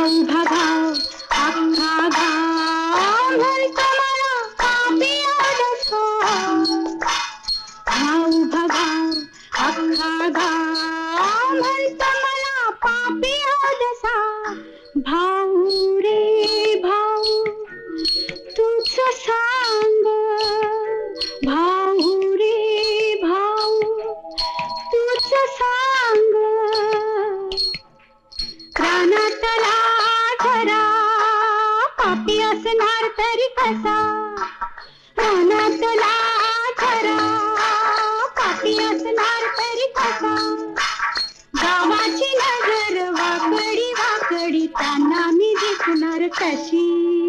भाऊ भगाव अख्खा गाव म्हणतो मला पापिया दसा भाऊ भगाव अख्खा गाव म्हणतो मला पापिया दसा भाऊ रे भाऊ तूच सांग भाऊ रे भाऊ तूच सांग प्राणातला खरा पापी असणार तरी कसा प्राणातला खरा पापी असणार तरी कसा गावाची नजर वाकडी वाकडी त्यांना मी दिसणार कशी